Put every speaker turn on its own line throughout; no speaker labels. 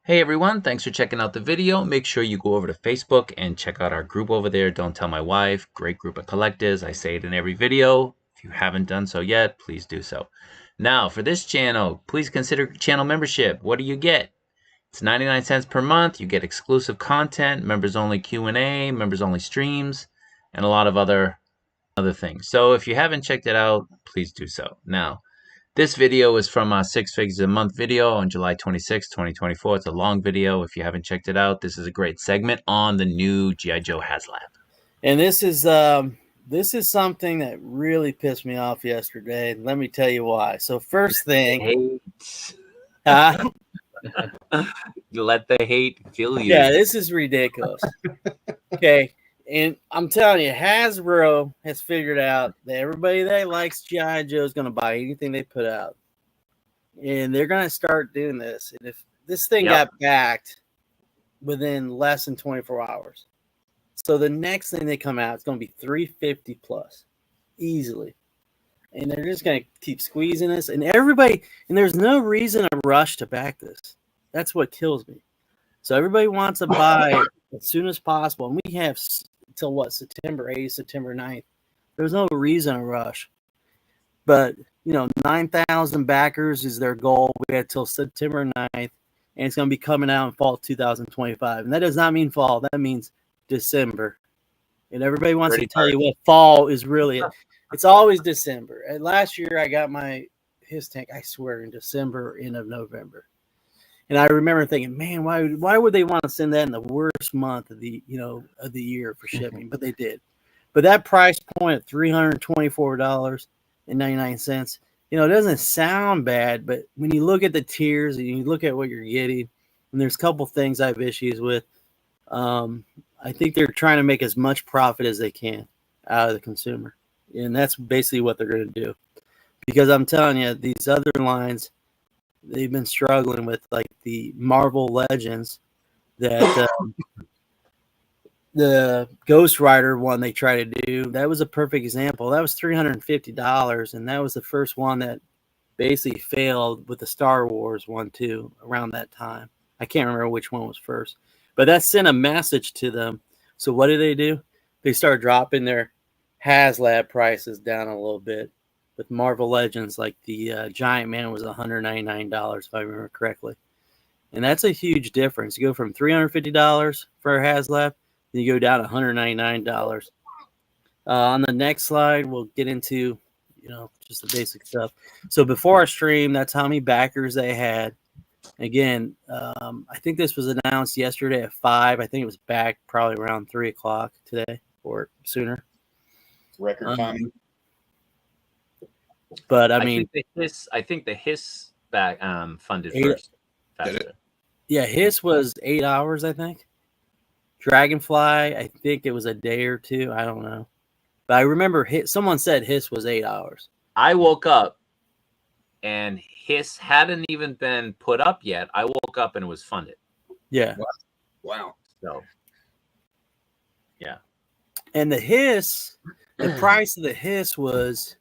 Hey everyone, thanks for checking out the video. Make sure you go over to Facebook and check out our group over there. Don't Tell My Wife, great group of collectors. I say it in every video. If you haven't done so yet, please do so. Now, for this channel, please consider channel membership. What do you get? It's 99 cents per month. You get exclusive content, members only Q&A, members only streams, and a lot of other things. So if you haven't checked it out, please do so. Now, this video is from our 6 Figures a Month video on July 26, 2024. It's a long video. If you haven't checked it out, this is a great segment on the new G.I. Joe HasLab.
And this is something that really pissed me off yesterday. Let me tell you why. So first thing,
You let the hate fill you.
Yeah, this is ridiculous. Okay. And I'm telling you, Hasbro has figured out that everybody that likes G.I. Joe is going to buy anything they put out. And they're going to start doing this. And if this thing got backed within less than 24 hours. So the next thing they come out, it's going to be $350 plus easily. And they're just going to keep squeezing us. And everybody, and there's no reason to rush to back this. That's what kills me. So everybody wants to buy it as soon as possible. And we have till what, September 8th, September 9th. There's no reason to rush. But, 9,000 backers is their goal. We had till September 9th. And it's going to be coming out in fall 2025. And that does not mean fall. That means December. And everybody wants to tell you what fall is really. It's always December. And last year I got his tank, I swear, in December, end of November. And I remember thinking, man, why would they want to send that in the worst month of the year for shipping? But they did. But that price point at $324.99, it doesn't sound bad, but when you look at the tiers and you look at what you're getting, and there's a couple things I have issues with. I think they're trying to make as much profit as they can out of the consumer. And that's basically what they're going to do. Because I'm telling you, these other lines, they've been struggling with, like the Marvel Legends, that the Ghost Rider one they try to do. That was a perfect example. That was $350, and that was the first one that basically failed with the Star Wars one too around that time. I can't remember which one was first, but that sent a message to them. So what do? They start dropping their HasLab prices down a little bit. With Marvel Legends, like the Giant Man was $199, if I remember correctly. And that's a huge difference. You go from $350 for a HasLab, then you go down to $199. On the next slide, we'll get into, just the basic stuff. So before our stream, that's how many backers they had. Again, I think this was announced yesterday at 5. I think it was back probably around 3 o'clock today or sooner.
Record time.
But
I think the Hiss back funded first.
Yeah, Hiss was 8 hours, I think. Dragonfly, I think it was a day or two. I don't know. But I remember someone said Hiss was 8 hours.
I woke up and Hiss hadn't even been put up yet. I woke up and it was funded.
Yeah.
Wow.
So, yeah.
And the Hiss, the price of the Hiss was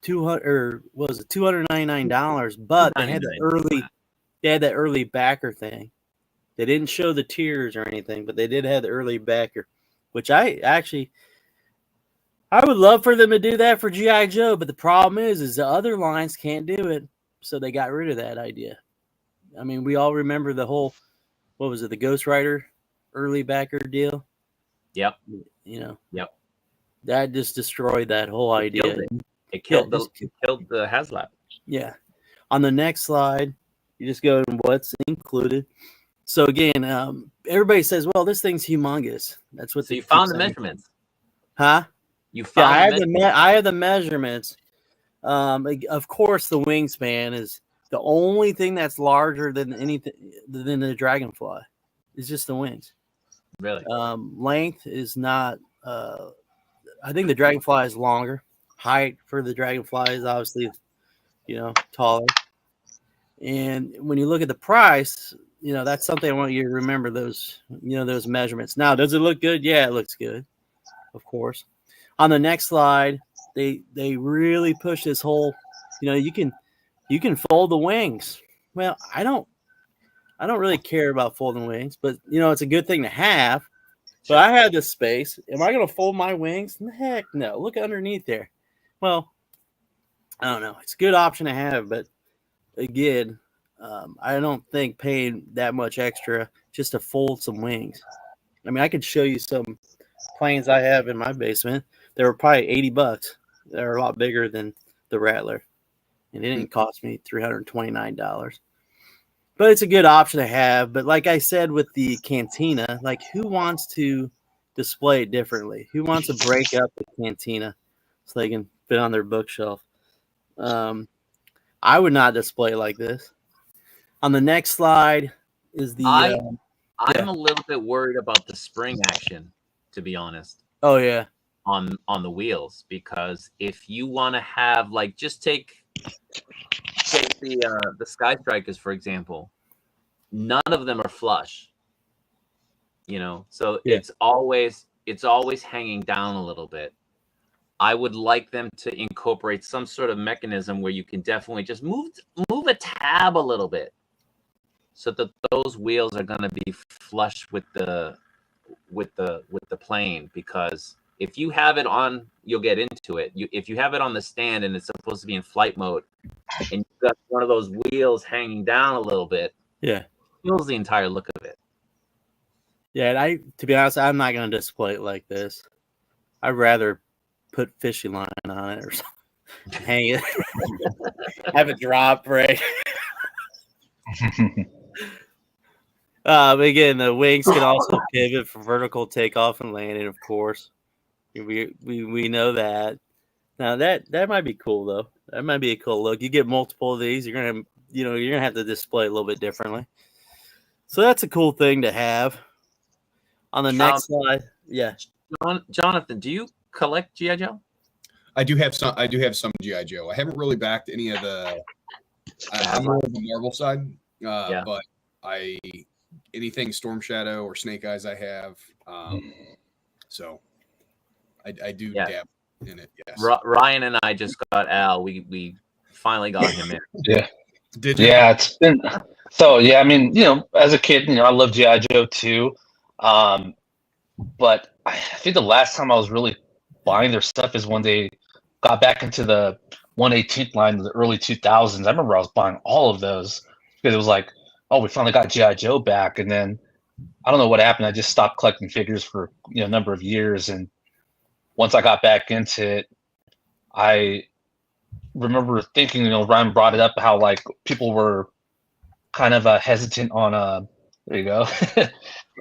$299, but they had that early backer thing. They didn't show the tiers or anything, but they did have the early backer, which I would love for them to do that for G.I. Joe, but the problem is the other lines can't do it, so they got rid of that idea. I mean, we all remember the whole, what was it, the Ghost Rider early backer deal?
Yep.
Yep. That just destroyed that whole idea.
It killed the HasLab.
Yeah. On the next slide, you just go to what's included. So again, everybody says, "Well, this thing's humongous." That's what.
So you found the measurements,
huh?
You found.
I have the measurements. Of course, the wingspan is the only thing that's larger than anything than the Dragonfly. It's just the wings.
Really.
Length is not. I think the Dragonfly is longer. Height for the Dragonfly is obviously, taller. And when you look at the price, that's something I want you to remember, those measurements. Now, does it look good? Yeah, it looks good, of course. On the next slide, they really push this whole, you can fold the wings. Well, I don't really care about folding wings, but it's a good thing to have. But I have this space. Am I going to fold my wings? Heck no. Look underneath there. Well, I don't know. It's a good option to have, but again, I don't think paying that much extra just to fold some wings. I mean, I could show you some planes I have in my basement. They were probably $80. They're a lot bigger than the Rattler, and it didn't cost me $329. But it's a good option to have. But like I said with the Cantina, like who wants to display it differently? Who wants to break up the Cantina so they can fit on their bookshelf? I would not display it like this. On the next slide is the.
I'm a little bit worried about the spring action, to be honest.
Oh yeah.
On the wheels, because if you want to have just take the Sky Strikers for example, none of them are flush. So it's always hanging down a little bit. I would like them to incorporate some sort of mechanism where you can definitely just move a tab a little bit, so that those wheels are going to be flush with the plane. Because if you have it on, you'll get into it. If you have it on the stand and it's supposed to be in flight mode, and you've got one of those wheels hanging down a little bit,
it
kills the entire look of it.
Yeah, and to be honest, I'm not going to display it like this. I'd rather put fishing line on it or something. Hang it. Have it drop, right? But again, the wings can also pivot for vertical takeoff and landing, of course. We know that. Now that might be cool though. That might be a cool look. You get multiple of these, you're gonna have to display it a little bit differently. So that's a cool thing to have. On the next slide, yeah.
Jonathan, do you collect G.I. Joe?
I do have some G.I. Joe. I haven't really backed any of the. I'm more of the Marvel side, but anything Storm Shadow or Snake Eyes I have. So I do dab in it. Yes.
Ryan and I just got Al. We finally got him in.
Yeah.
Did you?
Yeah, it's been so. Yeah, I mean, as a kid, I love G.I. Joe too. But I think the last time I was really buying their stuff is when they got back into the 1/18th line in the early 2000s. I remember I was buying all of those because it was like, oh, we finally got G.I. Joe back. And then I don't know what happened. I just stopped collecting figures for a number of years. And once I got back into it, I remember thinking, Ryan brought it up how people were kind of hesitant on there you go.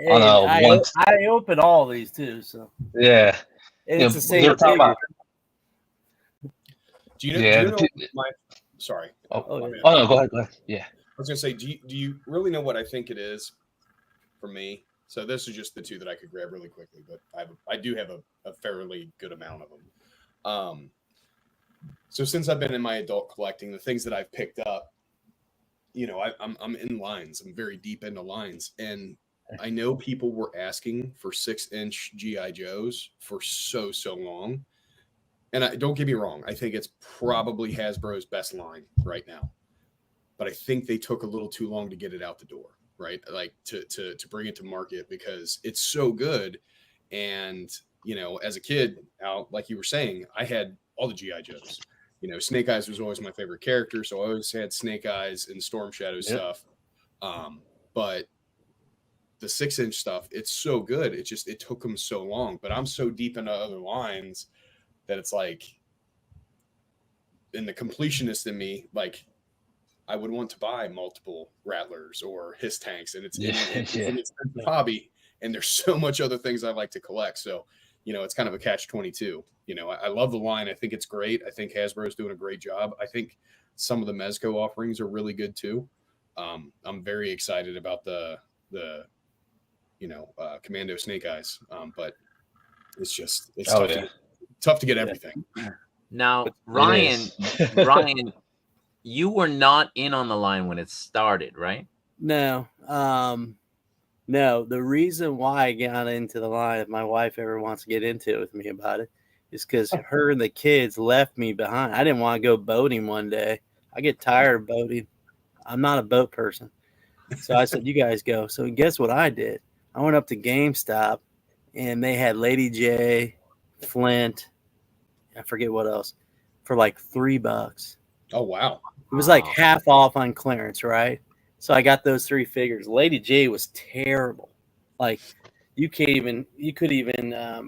I open all these too, so
yeah.
It's the same thing.
Do you know sorry.
Oh, no, go ahead. Yeah.
I was gonna say, do you really know what I think it is for me? So this is just the two that I could grab really quickly, but I do have a fairly good amount of them. So since I've been in my adult collecting, the things that I've picked up, I'm in lines. I'm very deep into lines, and I know people were asking for 6-inch G.I. Joes for so long. And don't get me wrong, I think it's probably Hasbro's best line right now. But I think they took a little too long to get it out the door, right? To bring it to market, because it's so good. And, as a kid, Al, like you were saying, I had all the G.I. Joes. Snake Eyes was always my favorite character, so I always had Snake Eyes and Storm Shadow stuff. But the 6-inch stuff, it's so good. It took them so long. But I'm so deep into other lines that it's in the completionist in me, I would want to buy multiple Rattlers or his tanks, and it's an expensive hobby, and there's so much other things I like to collect. So, it's kind of a catch-22. I love the line. I think it's great. I think Hasbro is doing a great job. I think some of the Mezco offerings are really good too. I'm very excited about the Commando Snake Eyes, but it's tough to get everything.
Now, Ryan, you were not in on the line when it started, right?
No. No, the reason why I got into the line, if my wife ever wants to get into it with me about it, is because her and the kids left me behind. I didn't want to go boating one day. I get tired of boating. I'm not a boat person. So I said, you guys go. So guess what I did? I went up to GameStop, and they had Lady J, Flint, I forget what else, for like $3.
Oh wow.
It was like
Wow.
half off on clearance, right? So I got those 3 figures. Lady J was terrible. Like you could even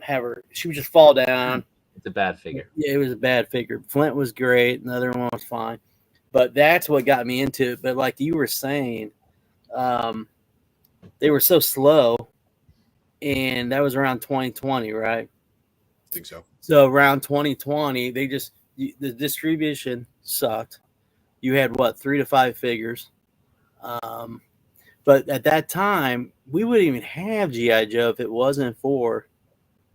have her. She would just fall down.
It's a bad figure.
Yeah, it was a bad figure. Flint was great. Another one was fine. But that's what got me into it. But like you were saying, they were so slow, and that was around 2020, right?
I think so.
So around 2020, the distribution sucked. You had what, 3 to 5 figures. But at that time, we wouldn't even have G.I. Joe if it wasn't for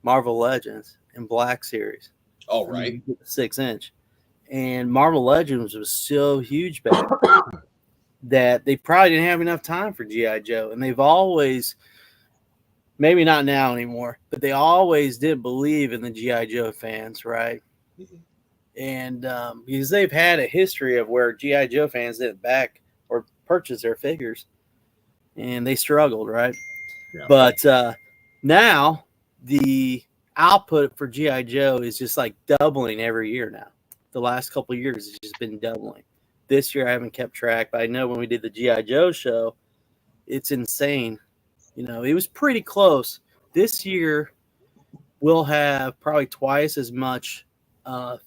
Marvel Legends and Black Series.
Oh right.
6-inch. And Marvel Legends was so huge back then that they probably didn't have enough time for G.I. Joe. And they've always, maybe not now anymore, but they always did believe in the G.I. Joe fans, right?
Mhm.
And because they've had a history of where G.I. Joe fans didn't back or purchase their figures, and they struggled, right?
Yeah.
But now the output for G.I. Joe is just like doubling every year now. The last couple of years, it's just been doubling. This year, I haven't kept track, but I know when we did the G.I. Joe show, it's insane. You know, it was pretty close. This year, we'll have probably twice as much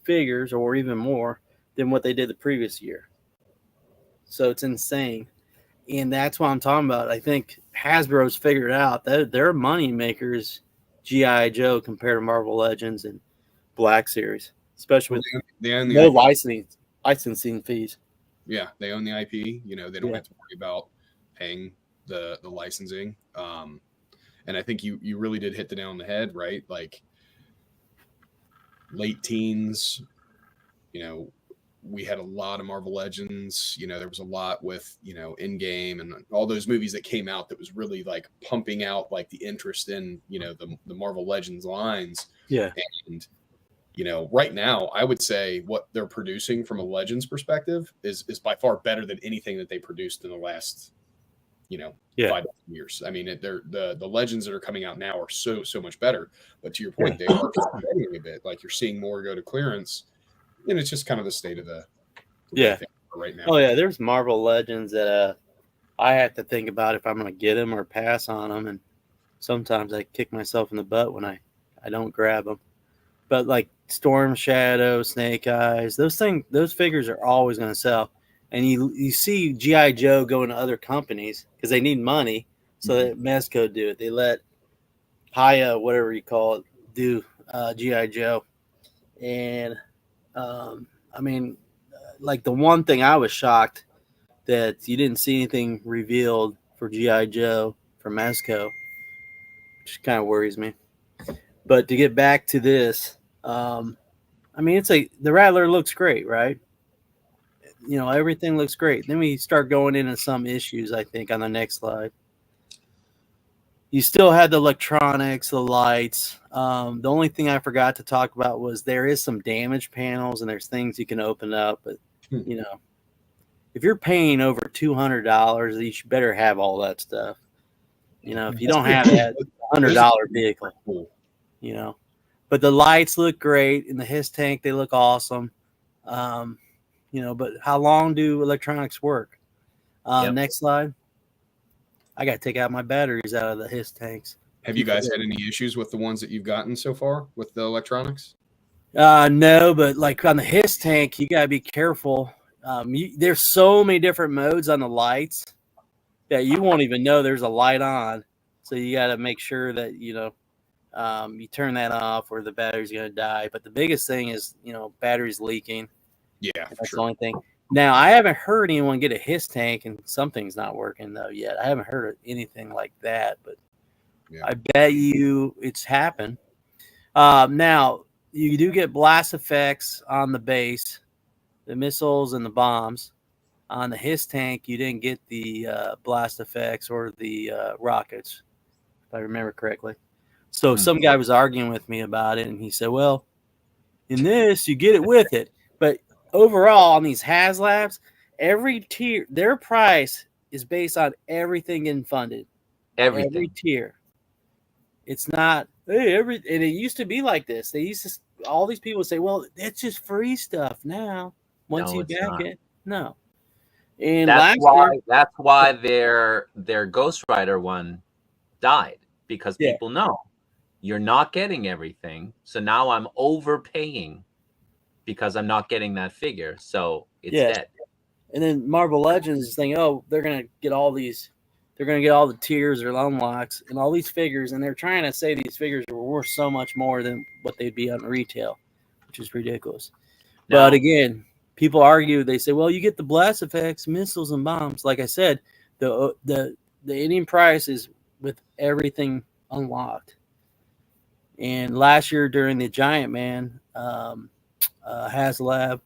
figures or even more than what they did the previous year. So it's insane. And that's what I'm talking about. I think Hasbro's figured out that their money makers, G.I. Joe compared to Marvel Legends and Black Series, especially with
They own the
no
IP.
licensing fees.
Yeah, they own the IP. You know, they don't
Yeah.
have to worry about paying the licensing. And I think you really did hit the nail on the head, right? Like late teens, you know, we had a lot of Marvel Legends. You know, there was a lot with, you know, Endgame and all those movies that came out that was really like pumping out like the interest in, you know, the Marvel Legends lines.
Yeah.
And, you know, right now, I would say what they're producing from a Legends perspective is by far better than anything that they produced in the last, you know,
Yeah.
5 years. I mean, they're the Legends that are coming out now are so much better. But to your point, they are struggling a bit. Like you're seeing more go to clearance, and it's just kind of the state of the way
Yeah.
things are right now.
Oh yeah, there's Marvel Legends that I have to think about if I'm going to get them or pass on them, and sometimes I kick myself in the butt when I don't grab them. But like Storm Shadow, Snake Eyes, those figures are always going to sell. And you see G.I. Joe going to other companies because they need money, so that Mezco do it. They let Haya, whatever you call it, do G.I. Joe. And I mean, like the one thing I was shocked that you didn't see anything revealed for G.I. Joe from Mezco, which kind of worries me. But to get back to this, I mean, the Rattler looks great, right? You know, everything looks great. Then we start going into some issues, I think, on the next slide. You still had the electronics, the lights. The only thing I forgot to talk about was there is some damage panels and there's things you can open up. But, you know, if you're paying over $200, you should better have all that stuff. You know, if you don't have that $100 vehicle, you know. But the lights look great. In the HISS tank, they look awesome. You know, but how long do electronics work? Next slide. I got to take out my batteries out of the HISS tanks.
Have you guys had any issues with the ones that you've gotten so far with the electronics?
No, but like on the HISS tank, you got to be careful. There's so many different modes on the lights that you won't even know there's a light on. So you got to make sure that, you know, you turn that off or the battery's going to die. But the biggest thing is, you know, batteries leaking.
Yeah,
that's the only thing. Now, I haven't heard anyone get a HISS tank and something's not working though yet. I haven't heard of anything like that, but I bet you it's happened. Now, you do get blast effects on the base, the missiles and the bombs. On the HISS tank, you didn't get the blast effects or the rockets, if I remember correctly. So some guy was arguing with me about it, and he said, well, in this, you get it with it. But overall, on these HasLabs, every tier, their price is based on everything getting funded.
Everything.
Every tier. It's not and it used to be like this. They used to all these people say, well, it's just free stuff now. Once
No,
you
it's
back
not.
it. No. And
That's
last year,
why their Ghost Rider one died, because
Yeah.
people know you're not getting everything. So now I'm overpaying because I'm not getting that figure. So it's
Yeah.
dead.
and then Marvel Legends is thinking, oh, they're gonna get all these, they're gonna get all the tiers or unlocks and all these figures, and they're trying to say these figures are worth so much more than what they'd be on retail, which is ridiculous.
Now,
But again, people argue. They say, well, you get the blast effects, missiles, and bombs. Like I said, the Indian price is with everything unlocked. And last year during the Giant Man HasLab,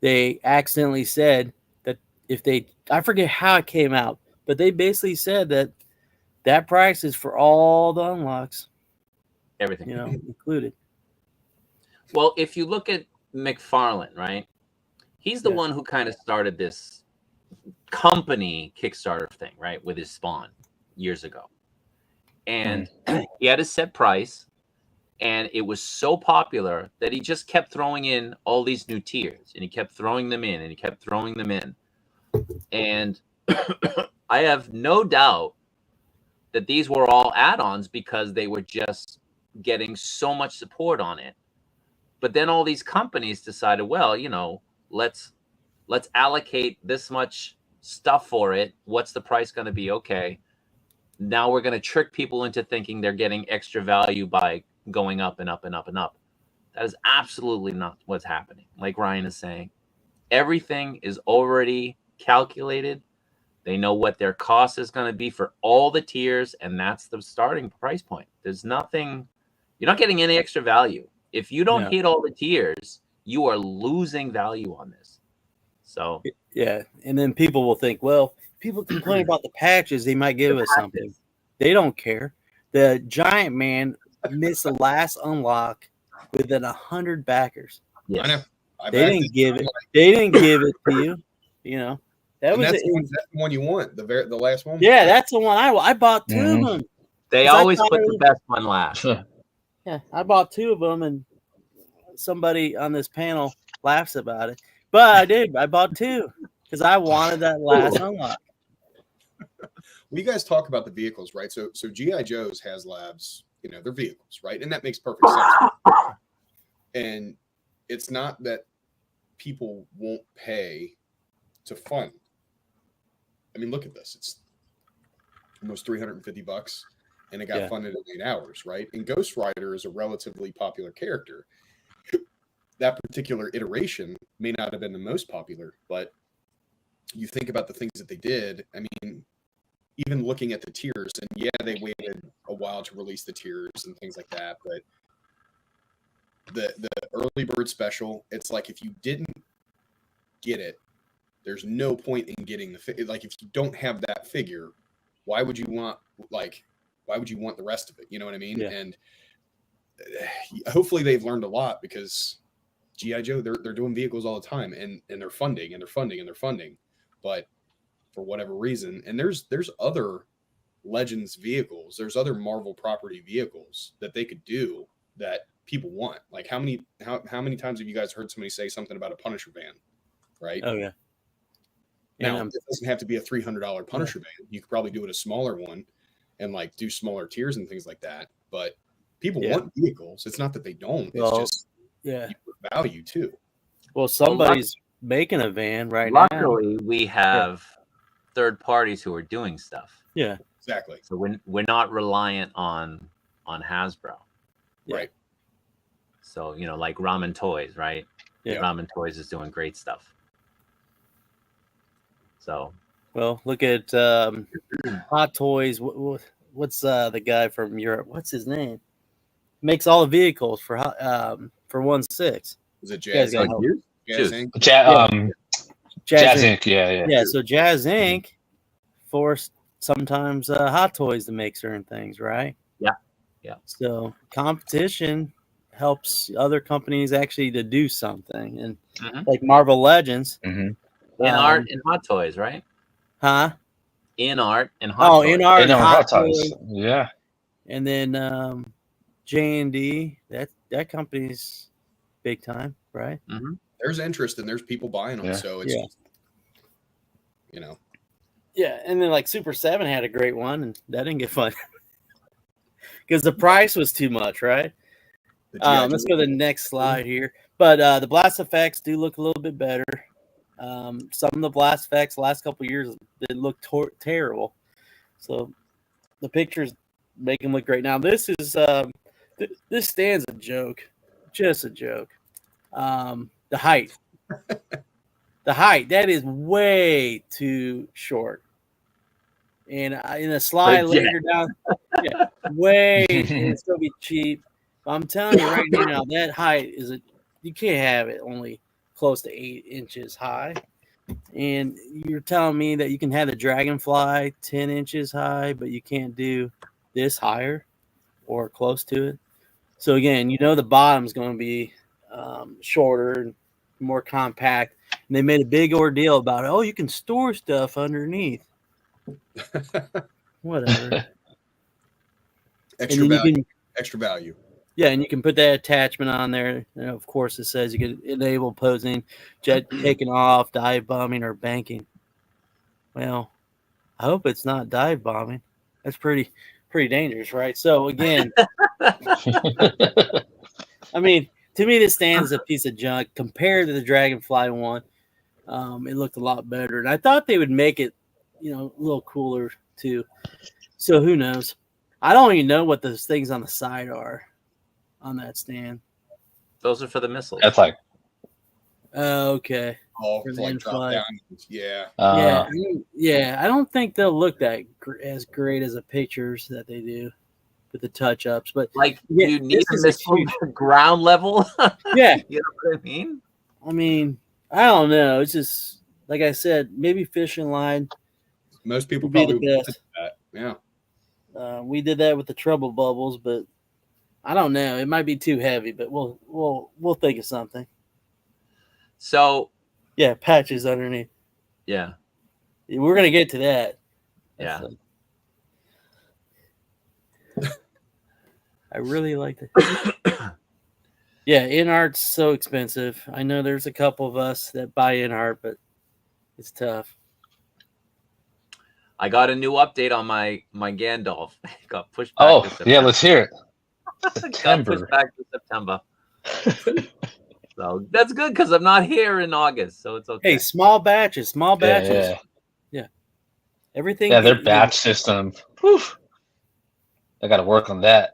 they accidentally said that if they, I forget how it came out, but they basically said that that price is for all the unlocks,
everything.
included.
Well, if you look at McFarlane, right? He's the
Yeah.
one who kind of started this company Kickstarter thing, right? With his Spawn years ago. And he had a set price, and it was so popular that he just kept throwing in all these new tiers, and he kept throwing them in, and he kept throwing them in. And I have no doubt that these were all add-ons because they were just getting so much support on it. But then all these companies decided, well, let's allocate this much stuff for it. What's the price going to be? Okay. Now we're going to trick people into thinking they're getting extra value by going up and up and up and up. That is absolutely not what's happening. Like Ryan is saying, everything is already calculated. They know what their cost is going to be for all the tiers, and that's the starting price point. There's nothing, you're not getting any extra value. If you don't hit all the tiers, you are losing value on this. So
yeah, and then people will think, well, people complain about the patches, they might give us something. They don't care. The Giant Man missed the last unlock within 100 backers.
yes.
I know.
They didn't give it. They didn't give it to you. That was
that's the one you want. The last one.
Yeah, that's the one I bought two of them.
They always put the best one last.
Yeah, I bought two of them, and somebody on this panel laughs about it. But I did. I bought two because I wanted that last unlock.
Well, you guys talk about the vehicles, right? So G.I. Joe's HasLabs, they're vehicles, right? And that makes perfect sense. And it's not that people won't pay to fund. I mean, look at this. It's almost $350, and it got funded in 8 hours, right? And Ghost Rider is a relatively popular character. That particular iteration may not have been the most popular, but you think about the things that they did. I mean, even looking at the tiers, and they waited a while to release the tiers and things like that, but the early bird special, it's like if you didn't get it, there's no point in getting like if you don't have that figure, why would you want the rest of it? You know what I mean? Yeah. And hopefully they've learned a lot, because G.I. Joe, they're doing vehicles all the time, and they're funding and they're funding and they're funding, but for whatever reason, and there's other Legends vehicles, there's other Marvel property vehicles that they could do that people want. Like how many times have you guys heard somebody say something about a Punisher van, right?
Oh yeah.
Now it doesn't have to be a $300 Punisher van. You could probably do it a smaller one, and like do smaller tiers and things like that. But people want vehicles. It's not that they don't. It's just value too.
Well, somebody's making a van right
now.
Luckily,
we have third parties who are doing stuff.
Yeah,
exactly.
So we're not reliant on Hasbro,
right?
So like Ramen Toys, right?
Yeah,
Ramen Toys is doing great stuff. So,
well, look at Hot Toys. What's the guy from Europe? What's his name? Makes all the vehicles for 1/6.
Is it Jazz Inc?
Jazz Inc. Yeah.
So Jazz Inc. forced sometimes Hot Toys to make certain things, right?
Yeah.
So competition helps other companies actually to do something, and like Marvel Legends.
In Hot Toys, right?
Huh?
In Art and Hot
Oh,
Toys.
In Art
And
and
on
Hot
Hot Toys.
Toys.
Yeah.
And then J&D. That company's big time, right?
Mm-hmm.
There's interest and there's people buying them.
Yeah.
So it's,
Yeah.
you know,
Yeah, and then like Super 7 had a great one, and that didn't get fun because the price was too much, right?
the G.I.
Let's
Joe-
go to the next slide here. But the blast effects do look a little bit better. Some of the blast effects the last couple of years they look terrible. So the pictures make them look great. Now this is this stand's a joke, just a joke. The height, that is way too short. And in a slide
Legit.
later down, yeah, way, and it's gonna be cheap. I'm telling you right now, that height you can't have it only close to 8 inches high. And you're telling me that you can have the Dragonfly 10 inches high, but you can't do this higher or close to it. So again, the bottom's going to be shorter and more compact. And they made a big ordeal about it. Oh, you can store stuff underneath. Whatever.
extra
and then
value.
you can,
Extra value.
yeah, and you can put that attachment on there. And of course, it says you can enable posing, jet taking off, dive bombing, or banking. Well, I hope it's not dive bombing. That's pretty dangerous, right? So again, I mean, to me, this stand is a piece of junk compared to the Dragonfly one. It looked a lot better, and I thought they would make it, a little cooler too. So who knows? I don't even know what those things on the side are on that stand.
Those are for the missiles.
That's like,
Oh, okay.
All
For the
like drop
in-flight.
down. Yeah.
I don't think they'll look that as great as the pictures that they do with the touch-ups. But
Like,
yeah,
you need
this
a
is a
missile
huge-
ground level.
yeah.
You know what I mean?
I mean, I don't know. It's just like I said, maybe fishing line.
Most people
Would be the
probably would
best.
that. Yeah.
We did that with the trouble bubbles, but I don't know. It might be too heavy, but we'll think of something.
So
Yeah, patches underneath.
yeah,
We're gonna get to that.
yeah.
I really like it. Yeah, in art's so expensive. I know there's a couple of us that buy in art, but it's tough.
I got a new update on my Gandalf. It got pushed back.
oh,
to September.
yeah, let's hear it.
Got pushed
September.
back to September. So that's good because I'm not here in August, so it's okay.
Hey, small batches.
Yeah.
Everything.
Yeah, their batch system. Whew. I got to work on that.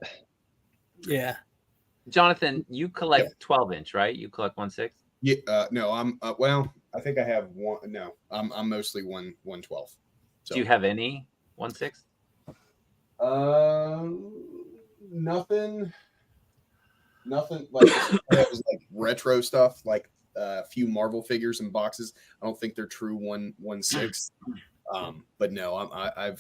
Yeah.
Jonathan, you collect 12-inch, right? You collect 1/6.
Yeah. No, I'm well, I think I have one. No, I'm mostly 112. So
Do you have any 1/6?
Nothing like that was like retro stuff, like a few Marvel figures and boxes. I don't think they're true 1/6. But no, I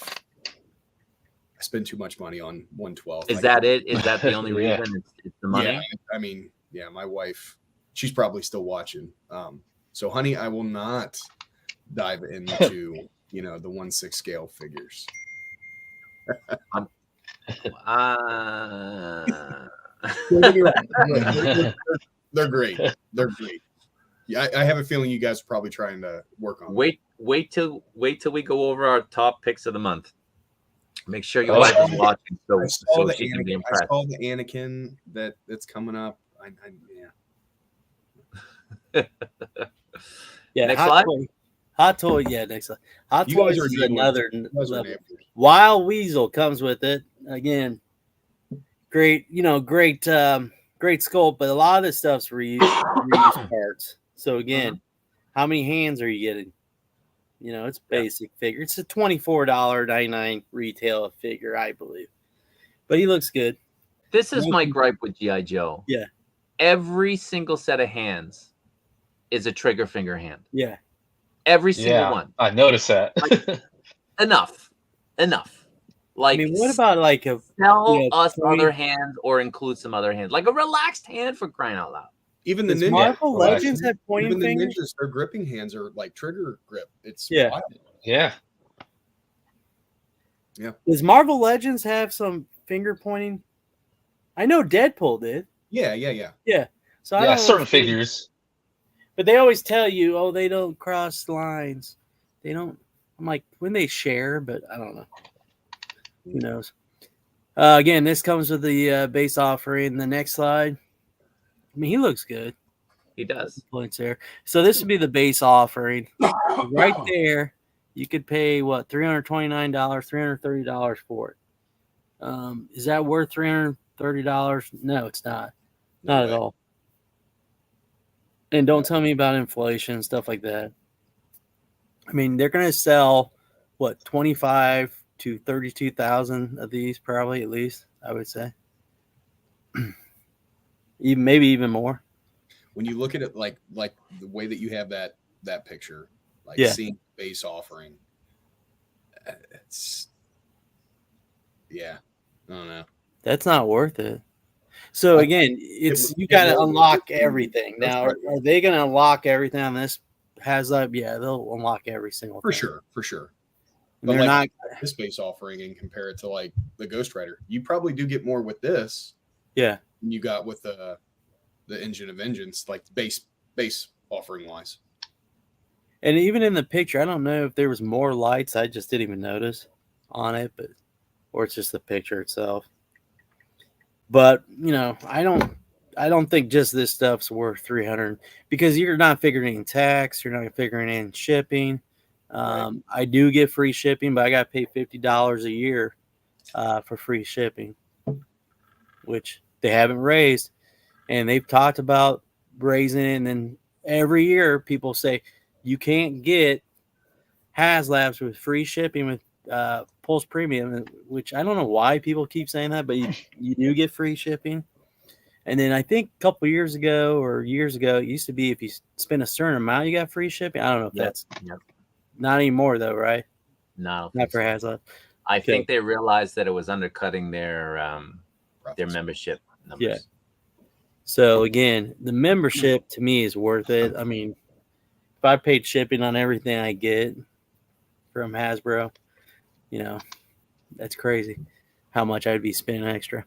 spend too much money on 112.
Is that it? Is that the only
Yeah.
reason? It's the money?
Yeah, I mean, yeah, my wife, she's probably still watching. So honey, I will not dive into the 1/6 scale figures. They're great. They're great. Yeah, I have a feeling you guys are probably trying to work on.
Wait till we go over our top picks of the month. Make sure your
Oh.
wife is watching
I saw
so she can be impressed.
the Anakin that's coming up. Yeah.
Yeah.
Next slide?
Hot toy. Yeah, next slide. Hot
You guys
toys
are
is
good ones.
another
You guys are
level.
neighbors.
Wild Weasel comes with it again. Great, great sculpt, but a lot of this stuff's reused parts. So again, how many hands are you getting? It's basic figure. It's a $24.99 retail figure, I believe. But he looks good.
This is my gripe with G.I. Joe.
Yeah.
Every single set of hands is a trigger finger hand.
Yeah.
Every single one.
I noticed that.
Enough. Like,
I mean, what about like a
sell us
point-
other hands or include some other hands, like a relaxed hand, for crying out loud.
Even the
Does
ninja,
Marvel
Well,
Legends have pointing
even the
fingers?
ninjas, their gripping hands are like trigger grip. It's
Yeah.
wild.
Yeah.
Yeah.
Does Marvel Legends have some finger pointing? I know Deadpool did.
Yeah.
Yeah. So I
Yeah,
don't know.
certain figures.
But they always tell you, oh, they don't cross lines. They don't. I'm like, when they share, but I don't know. Who knows? Again, this comes with the base offering. The next slide. I mean, he looks good.
He does.
Points there. So this would be the base offering. Right there, you could pay what $329, $330 for it. Is that worth $330? No, it's not.
No
Not at
way.
all. And don't
No.
tell me about inflation and stuff like that. I mean, they're going to sell what 25 to 32,000 of these, probably at least. I would say, even maybe even more.
When you look at it like the way that you have that picture, like
Yeah.
seeing base offering, it's I don't know.
That's not worth it. So again, it's you got to unlock everything. Now, are they going to unlock everything on this HasLab? Yeah, they'll unlock every single
For
thing.
sure.
And
But
they're
like
not.
this base offering and compare it to like the Ghost Rider, you probably do get more with this
Yeah.
than you got with the Engine of Vengeance, like base offering wise.
And even in the picture, I don't know if there was more lights. I just didn't even notice on it, but or it's just the picture itself. But I don't think just this stuff's worth 300 because you're not figuring in tax, you're not figuring in shipping.
Right.
I do get free shipping, but I got to pay $50 a year for free shipping, which they haven't raised, and they've talked about raising it. And then every year, people say you can't get HasLabs with free shipping with Pulse Premium, which I don't know why people keep saying that, but you do get free shipping. And then I think a couple years ago or years ago, it used to be if you spend a certain amount, you got free shipping. I don't know if that's not anymore though, right?
No,
Not for HasLab.
I think they realized that it was undercutting their
Profits.
membership numbers.
Yeah. So again, the membership to me is worth it. I mean, if I paid shipping on everything I get from Hasbro, that's crazy how much I'd be spending extra.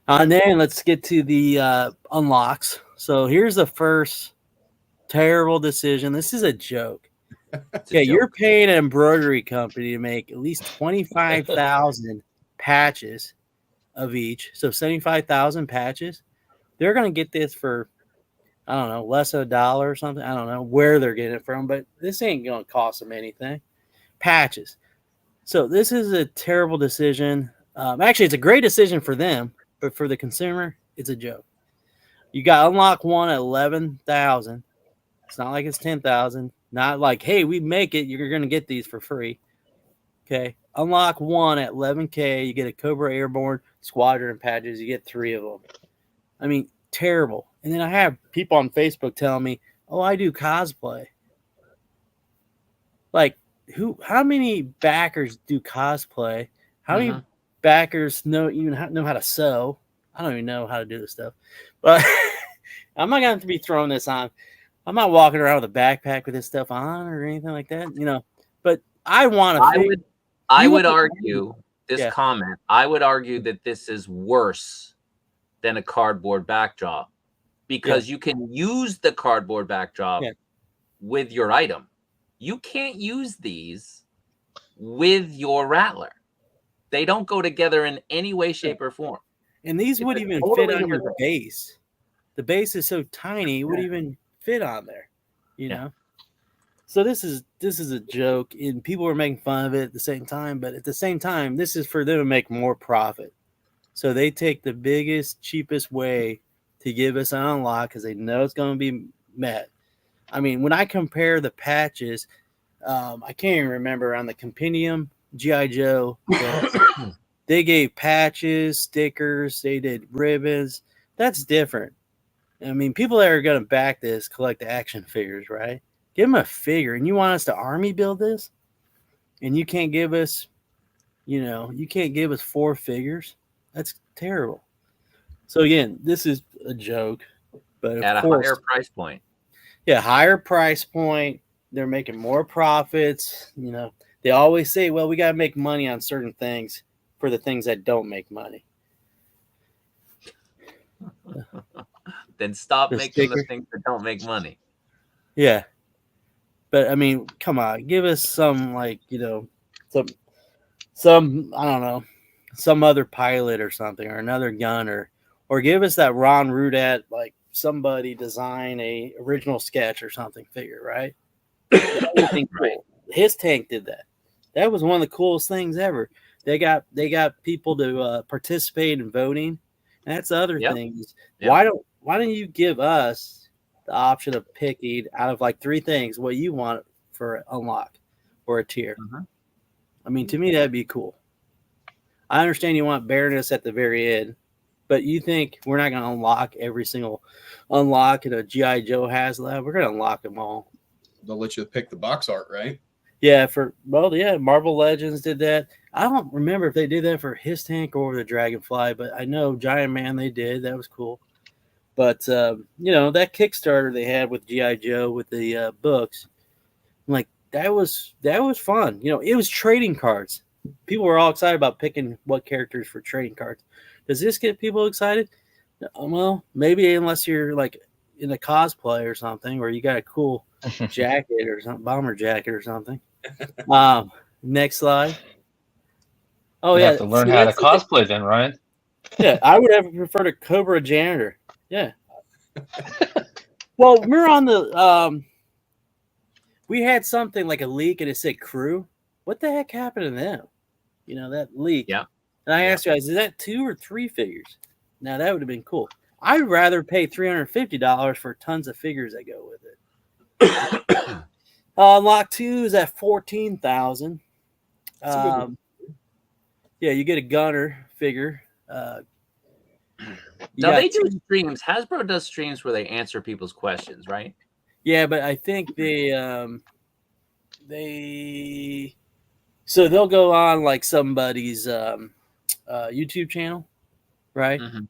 And then let's get to the unlocks. So here's the first terrible decision. This is a joke. Okay, you're paying an embroidery company to make at least 25,000 patches of each. So 75,000 patches. They're going to get this for, I don't know, less than $1 or something. I don't know where they're getting it from, but this ain't going to cost them anything. Patches. So this is a terrible decision. Actually, it's a great decision for them, but for the consumer, it's a joke. You got unlock one at 11,000. It's not like it's 10,000. Not like, hey, we make it. You're going to get these for free. Okay. Unlock one at 11K. You get a Cobra Airborne Squadron patches. You get 3 of them. I mean, terrible. And then I have people on Facebook telling me, oh, I do cosplay. Like, how many backers do cosplay? How many backers know how to sew? I don't even know how to do this stuff. But I'm not going to be throwing this on. I'm not walking around with a backpack with this stuff on or anything like that, But I want to.
I would argue this comment. I would argue that this is worse than a cardboard backdrop because you can use the cardboard backdrop with your item. You can't use these with your Rattler. They don't go together in any way, shape, or form.
And these would even fit on your base. The base is so tiny, it would even fit on there, So this is a joke, and people are making fun of it at the same time. But at the same time, this is for them to make more profit. So they take the biggest, cheapest way to give us an unlock because they know it's going to be met. I mean, when I compare the patches, I can't even remember on the compendium G.I. Joe. They gave patches, stickers, they did ribbons. That's different. I mean, people that are going to back this collect the action figures, right? Give them a figure, and you want us to army build this, and you can't give us, you can't give us 4 figures. That's terrible. So again, this is a joke, but
at a higher price point.
Yeah, higher price point. They're making more profits. They always say, well, we got to make money on certain things for the things that don't make money.
Then stop
The
making the
sticker.
things that don't make money.
Yeah. But I mean, come on, give us some, like, some I don't know, some other pilot or something, or another gun, or give us that Ron Rudat, like somebody design a original sketch or something figure, right? Anything cool.
Right.
His tank did that. That was one of the coolest things ever. They got people to participate in voting, and that's the other
Yep.
thing. Is
Yep.
why don't you give us the option of picking out of like 3 things what you want for unlock or a tier?
Mhm.
I mean, to me that'd be cool. I understand you want Baroness at the very end, but you think we're not going to unlock every single unlock in a G.I. Joe HasLab? We're going to unlock them all.
They'll let you pick the box art, right?
Yeah, Marvel Legends did that. I don't remember if they did that for his tank or the Dragonfly, but I know Giant Man they did. That was cool. But that Kickstarter they had with G.I. Joe with the books, like that was fun. It was trading cards. People were all excited about picking what characters for trading cards. Does this get people excited? Well, maybe unless you're like in a cosplay or something, or you got a cool jacket or something, bomber jacket or something. Next slide. Oh
You
yeah,
have to learn
see,
how to
that's the thing.
cosplay then, Ryan.
Yeah, I would have preferred a Cobra janitor. Yeah. Well, we're on the we had something like a leak and it said crew. What the heck happened to them? That leak.
Yeah.
And I
Yeah.
asked you guys, is that 2 or 3 figures? Now that would have been cool. I'd rather pay $350 for tons of figures that go with it. Unlock 2 is at $14,000.
That's a good one.
Yeah, you get a gunner figure.
Now they do streams. Hasbro does streams where they answer people's questions, right?
Yeah, but I think so they'll go on like somebody's YouTube channel, right?
Mm-hmm.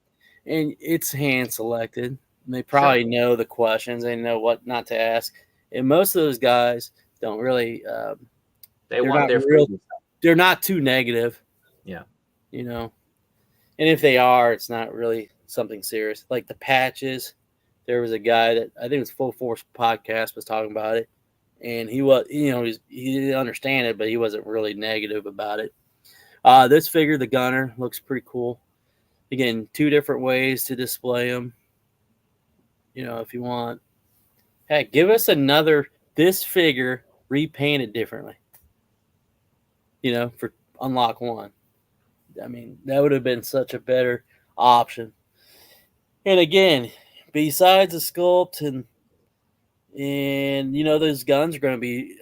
And it's hand selected. And they probably know the questions. They know what not to ask. And most of those guys don't really.
They want their
they're not too negative.
Yeah.
And if they are, it's not really something serious. Like the patches, there was a guy that I think it was Full Force Podcast was talking about it, and he was, he didn't understand it, but he wasn't really negative about it. This figure, the gunner, looks pretty cool. Again, 2 different ways to display them. If you want, heck, give us this figure repainted differently. For unlock 1. I mean, that would have been such a better option. And again, besides the sculpt and those guns are going to be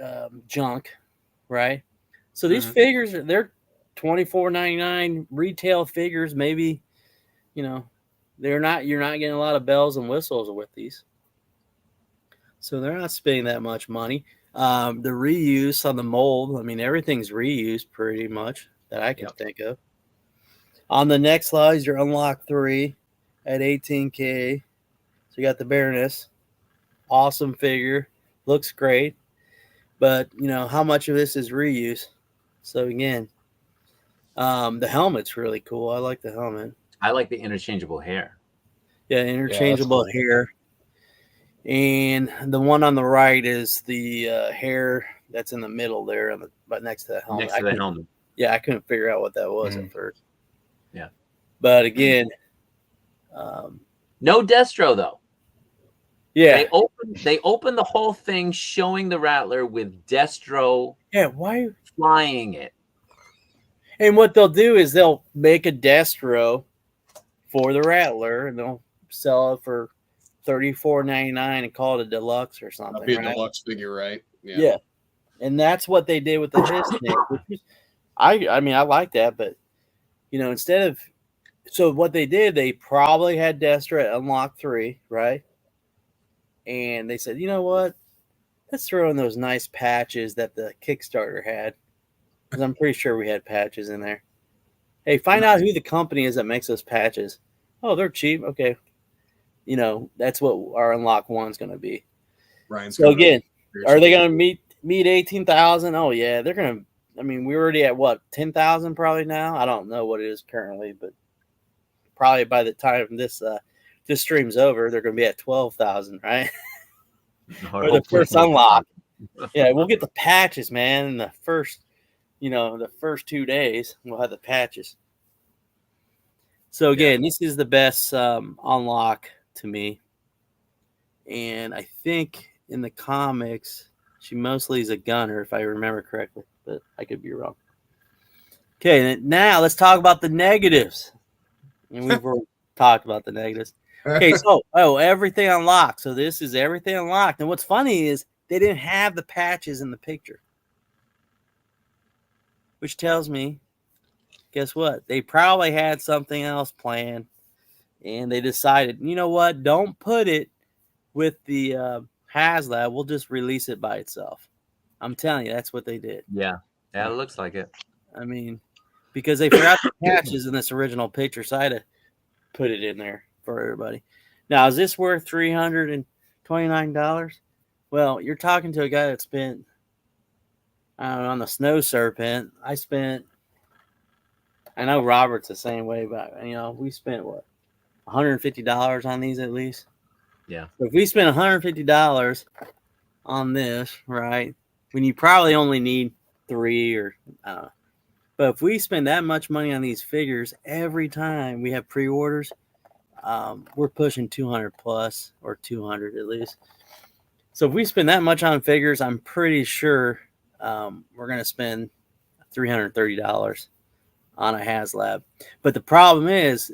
junk, right? So these figures, they're $24.99 retail figures. Maybe, you're not getting a lot of bells and whistles with these. So they're not spending that much money. The reuse on the mold, I mean, everything's reused pretty much that I can think of. On the next slide is your unlock 3 at $18K. So you got the Baroness. Awesome figure. Looks great. But, how much of this is reuse? So, again, the helmet's really cool. I like the helmet.
I like the interchangeable hair.
Yeah, interchangeable hair. And the one on the right is the hair that's in the middle there, but next to the helmet.
Next to the helmet.
Yeah, I couldn't figure out what that was at first.
Yeah.
But again,
no Destro though.
Yeah.
They opened the whole thing showing the Rattler with Destro.
Yeah, why
flying it?
And what they'll do is they'll make a Destro for the Rattler and they'll sell it for $34.99 and call it a deluxe or something.
That'd be a deluxe figure, right?
Yeah. And that's what they did with the Hisnick. I mean, I like that, but instead of what they did, they probably had Destro at Unlock 3, right? And they said, you know what? Let's throw in those nice patches that the Kickstarter had. Because I'm pretty sure we had patches in there. Hey, find out who the company is that makes those patches. Oh, they're cheap. Okay. That's what our Unlock 1's going to be.
Ryan's
so again, are they going to meet 18,000? Oh, yeah. They're going to I mean, we're already at what, 10,000 probably now. I don't know what it is currently, but probably by the time this stream's over, they're going to be at 12,000, right? Or the first unlock. Yeah, we'll get the patches, man. In the first 2 days, we'll have the patches. So again, this is the best unlock to me, and I think in the comics, she mostly is a gunner, if I remember correctly, but I could be wrong. Okay, now let's talk about the negatives. And we've already talked about the negatives. Okay, so everything unlocked. So this is everything unlocked. And what's funny is they didn't have the patches in the picture, which tells me, guess what? They probably had something else planned, and they decided, you know what? Don't put it with the HasLab. We'll just release it by itself. I'm telling you, that's what they did.
Yeah, it looks like it.
I mean, because they forgot the patches in this original picture, so I had to put it in there for everybody. Now, is this worth $329? Well, you're talking to a guy that spent, I don't know, on the Snow Serpent. I know Robert's the same way, but we spent what, $150 on these at least.
Yeah.
So if we spend $150 on this, right, when you probably only need 3 or I don't know. But if we spend that much money on these figures every time we have pre-orders, we're pushing 200 plus, or 200 at least. So if we spend that much on figures, I'm pretty sure we're going to spend $330 on a HasLab. But the problem is,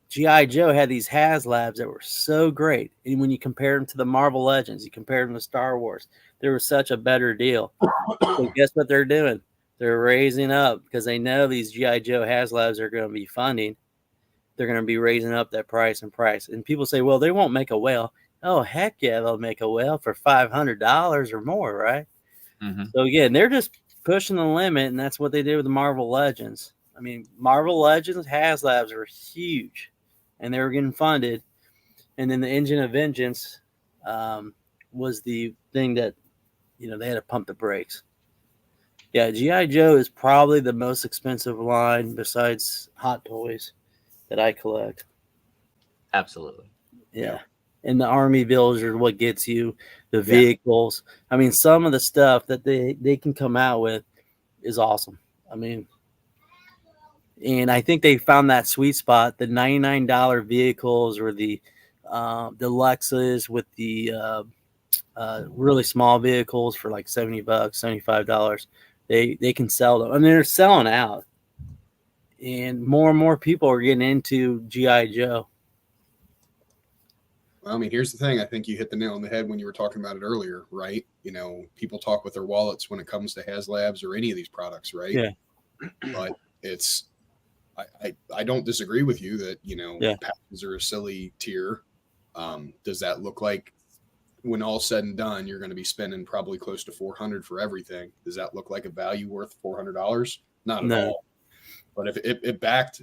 G.I. Joe had these HasLabs that were so great. And when you compare them to the Marvel Legends, you compare them to Star Wars, there was such a better deal. So guess what they're doing? They're raising up because they know these G.I. Joe HasLabs are going to be funding. They're going to be raising up that price. And people say, well, they won't make a whale. Oh, heck yeah, they'll make a whale for $500 or more, right?
Mm-hmm.
So, again, they're just pushing the limit, and that's what they did with the Marvel Legends. I mean, Marvel Legends HasLabs were huge, and they were getting funded. And then the Engine of Vengeance was the thing that, they had to pump the brakes. Yeah, G.I. Joe is probably the most expensive line besides Hot Toys that I collect.
Absolutely.
Yeah. And the Army bills are what gets you, the vehicles. I mean, some of the stuff that they can come out with is awesome. I mean, and I think they found that sweet spot, the $99 vehicles or the Lexus with the really small vehicles for like $70, $75. They can sell them. I mean, they're selling out. And more people are getting into G.I. Joe.
Well, I mean, here's the thing. I think you hit the nail on the head when you were talking about it earlier, right? People talk with their wallets when it comes to HasLabs or any of these products, right?
Yeah.
But I don't disagree with you that, patches are a silly tier. Does that look like when all said and done, you're going to be spending probably close to $400 for everything? Does that look like a value worth $400? Not at all. But if it backed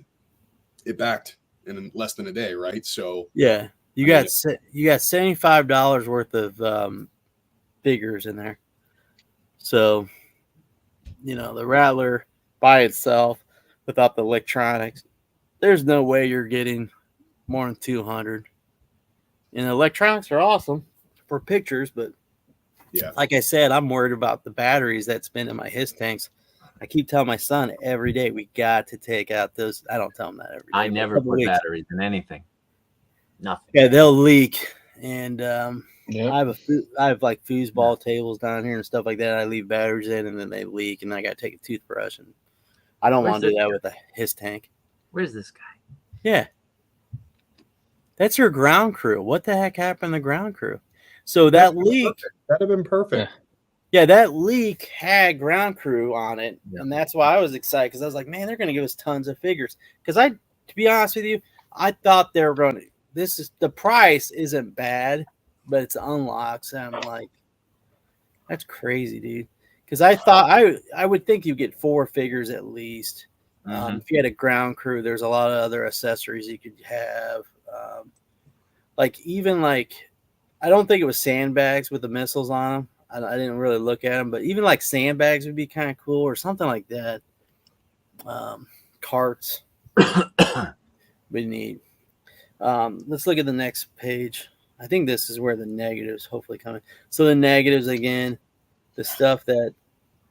in less than a day, right? So
yeah, you got $75 worth of figures in there. So the Rattler by itself without the electronics, there's no way you're getting more than 200. And the electronics are awesome for pictures, but like I said, I'm worried about the batteries that's been in my his tanks. I keep telling my son every day, we got to take out those. I don't tell him that every day.
I never put batteries in anything. Nothing.
Yeah, they'll leak. And I have like foosball tables down here and stuff like that. I leave batteries in and then they leak, and I got to take a toothbrush. And I don't want to do that with his tank.
Where's this guy?
Yeah. That's your ground crew. What the heck happened to the ground crew? So that leak.
That'd have been perfect.
Yeah, that leak had ground crew on it, and that's why I was excited, because I was like, man, they're going to give us tons of figures. Because to be honest with you, I thought they were going to. The price isn't bad, but it's unlocks, and I'm like, that's crazy, dude. Because I thought I would think you get 4 figures at least. If you had a ground crew, there's a lot of other accessories you could have. I don't think it was sandbags with the missiles on them. I didn't really look at them, but even like sandbags would be kind of cool or something like that. Carts we need. Let's look at the next page. I think this is where the negatives hopefully come in. So the negatives again, the stuff that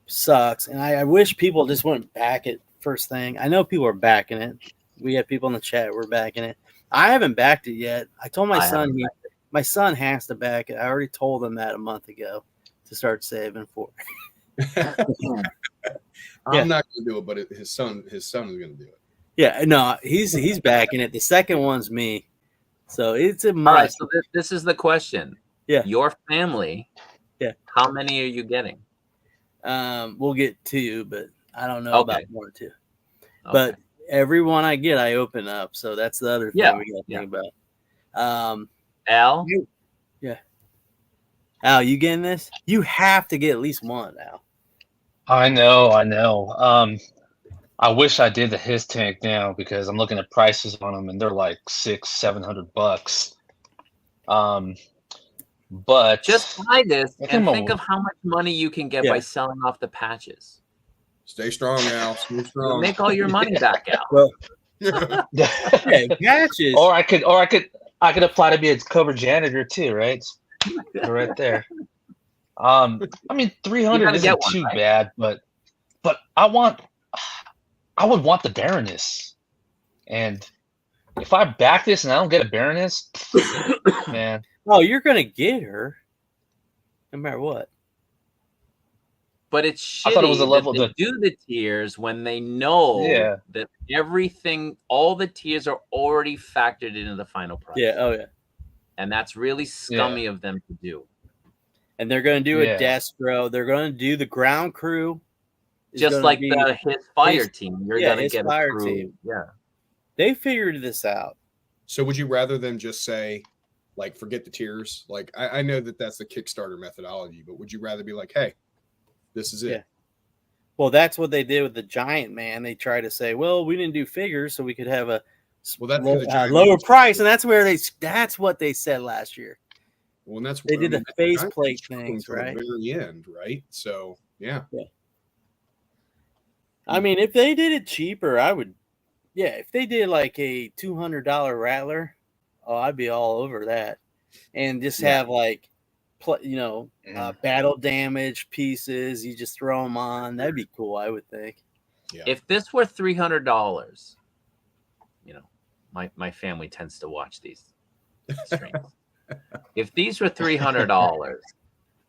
sucks, and I wish people just wouldn't back it first thing. I know people are backing it. We have people in the chat. We're backing it. I haven't backed it yet. I told my son my son has to back it. I already told him that a month ago to start saving for.
I'm not going to do it, but his son is going to do it.
Yeah, no, he's backing it. The second one's me, so it's a must.
All right, so this is the question.
Yeah,
your family.
Yeah,
how many are you getting?
We'll get 2, but I don't know about 1 or 2. Okay. But every one I get, I open up. So that's the other thing we got to think about.
Al?
Yeah. Al, you getting this? You have to get at least 1, Al.
I know. I wish I did the his tank now because I'm looking at prices on them and they're like $600-700. But
just buy this and think of how much money you can get by selling off the patches.
Stay strong, Al. Stay strong.
You'll make all your money back, Al.
Well, patches.
Or I could apply to be a Cobra janitor too, right? Right there. I mean, 300 isn't too bad, but I would want the Baroness, and if I back this and I don't get a Baroness, man.
Oh, you're gonna get her, no matter what.
But it's shitty.
I thought it was a level
that they do the tiers when they know that everything, all the tiers are already factored into the final price.
Yeah. Oh yeah.
And that's really scummy of them to do.
And they're going to do a Destro. They're going to do the ground crew.
Just like his fire team. You're going to get a crew. Team. Yeah.
They figured this out.
So would you rather them just say, like, forget the tiers? Like, I know that that's the Kickstarter methodology, but would you rather be like, hey, this is it?
Yeah. Well, that's what they did with the Giant Man. They tried to say, well, we didn't do figures, so we could have a lower price. And that's what they said last year.
Well, and that's
they did the faceplate things, right?
The very end, right? So, yeah.
I mean, if they did it cheaper, I would. Yeah, if they did like a $200 Rattler, I'd be all over that, and just have like, battle damage pieces. You just throw them on. That'd be cool, I would think.
Yeah. If this were $300, my family tends to watch these streams. If these were $300,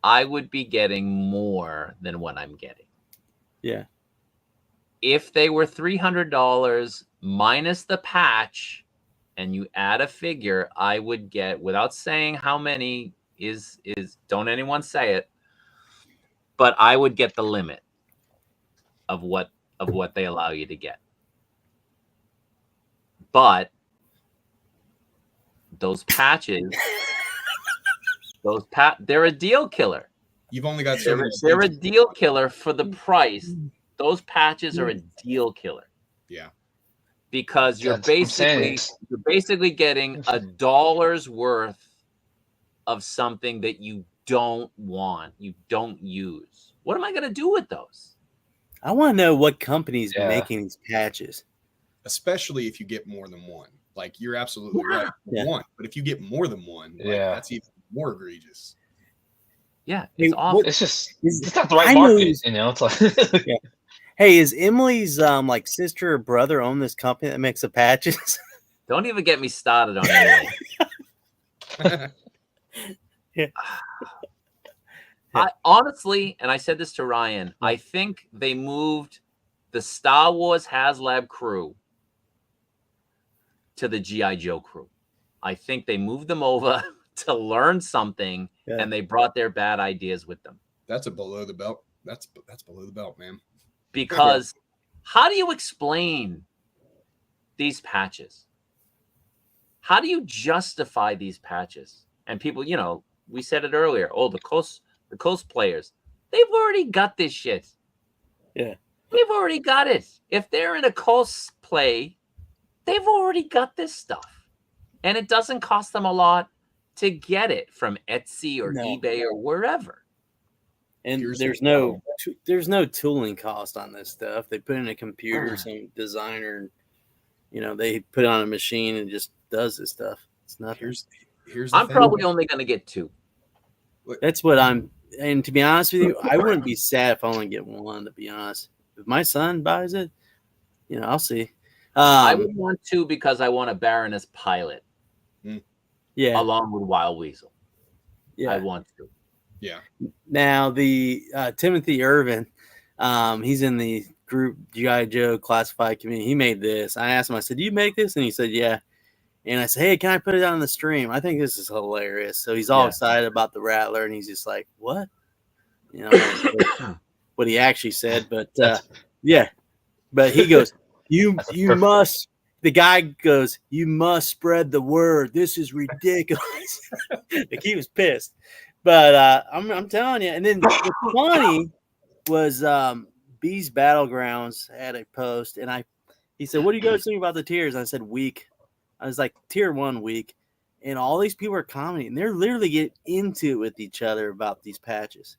I would be getting more than what I'm getting.
Yeah.
If they were $300 minus the patch and you add a figure, I would get, without saying how many is don't anyone say it, but I would get the limit of what they allow you to get. But those patches, they're a deal killer.
You've only got
they're a deal killer for the price. Those patches are a deal killer.
Yeah.
Because you're basically getting $1's worth of something that you don't want, you don't use. What am I going to do with those?
I want to know what company's making these patches.
Especially if you get more than one. Like, you're absolutely right. One. But if you get more than one, that's even more egregious.
Yeah, it's awful.
It's not the right market, It's like
Hey, is Emily's sister or brother own this company that makes the patches?
Don't even get me started on Emily. I honestly, and I said this to Ryan, I think they moved the Star Wars HasLab crew to the G.I. Joe crew. I think they moved them over to learn something, and they brought their bad ideas with them.
That's a below the belt. That's below the belt, man.
Because how do you explain these patches? How do you justify these patches? And people, we said it earlier. Oh, the coast players, they've already got this shit.
Yeah.
They've already got it. If they're in a cosplay, they've already got this stuff. And it doesn't cost them a lot to get it from Etsy or eBay or wherever.
And
Here's
there's
the
no tooling cost on this stuff. They put in a computer, some designer, they put it on a machine and just does this stuff. It's nothing.
Here's the
I'm
thing.
probably only going to get 2.
That's what I'm. And to be honest with you, I wouldn't be sad if I only get 1. To be honest, if my son buys it, I'll see.
I would want 2 because I want a Baroness pilot.
Yeah,
along with Wild Weasel.
yeah.
I want to.
Yeah.
Now the Timothy Irvin, he's in the group G.I. Joe classified community. He made this. I asked him. I said, "Do you make this?" And he said, "Yeah." And I said, "Hey, can I put it on the stream? I think this is hilarious." So he's all excited about the Rattler, and he's just like, "What?" What he actually said, but yeah. But he goes, "You must." The guy goes, "You must spread the word. This is ridiculous." Like he was pissed, but I'm telling you. And then what's funny was B's Battlegrounds had a post, and he said, "What do you guys think about the tiers?" And I said, "Weak." I was like, "Tier 1 weak," and all these people are commenting. They're literally getting into it with each other about these patches,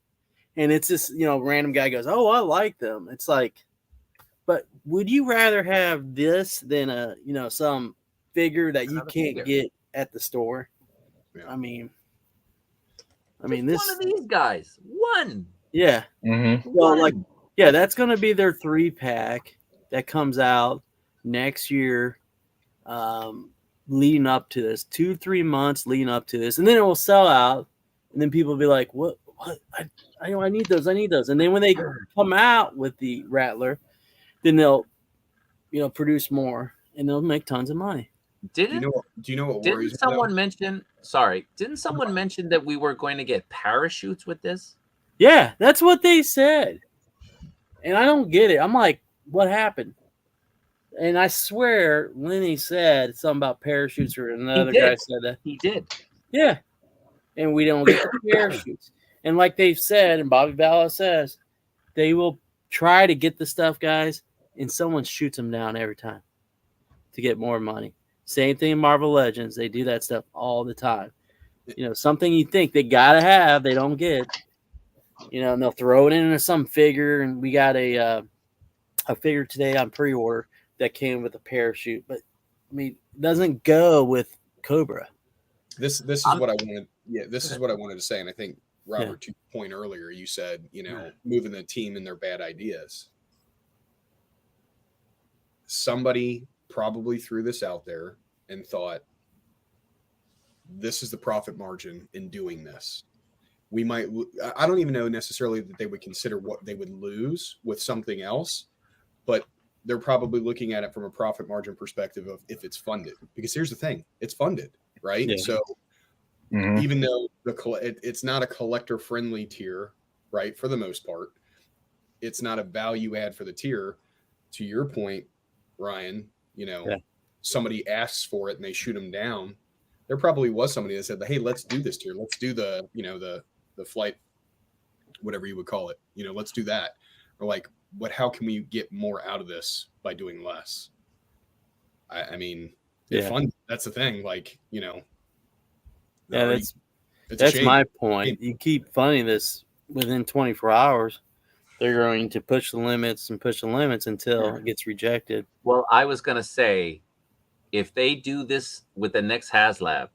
and it's just random guy goes, "Oh, I like them." It's like. But would you rather have this than some figure that you can't get at the store? Yeah. I mean, this
one of these guys. One.
Yeah.
Mm-hmm.
Well, that's going to be their 3-pack that comes out next year, leading up to this 2-3 months leading up to this, and then it will sell out, and then people will be like, "What? I need those. I need those." And then when they come out with the Rattler. Then they'll, produce more, and they'll make tons of money.
Do you know what worries
Didn't someone mention? Sorry, didn't someone mention that we were going to get parachutes with this?
Yeah, that's what they said, and I don't get it. I'm like, what happened? And I swear, Lenny said something about parachutes, or another guy said that
he did.
Yeah, and we don't get the parachutes. And like they've said, and Bobby Bala says, they will try to get the stuff, guys. And someone shoots them down every time to get more money. Same thing in Marvel Legends. They do that stuff all the time. Something you think they got to have, they don't get. And they'll throw it into some figure. And we got a figure today on pre-order that came with a parachute. But, it doesn't go with Cobra.
This is what I wanted. Yeah, this is what I wanted to say. And I think, Robert, to your point earlier, you said, moving the team and their bad ideas. Somebody probably threw this out there and thought, this is the profit margin in doing this. I don't even know necessarily that they would consider what they would lose with something else, but they're probably looking at it from a profit margin perspective of if it's funded. Because here's the thing, it's funded, right? Yeah. So even though it's not a collector friendly tier, right? For the most part, it's not a value add for the tier. To your point, Ryan, somebody asks for it and they shoot them down. There probably was somebody that said, "Hey, let's do this tier. Let's do the flight, whatever you would call it. Let's do that." Or like, how can we get more out of this by doing less? It's fun. That's the thing.
That's my point. You keep funding this within 24 hours. They're going to push the limits until it gets rejected.
Well, I was going to say, if they do this with the next HasLab,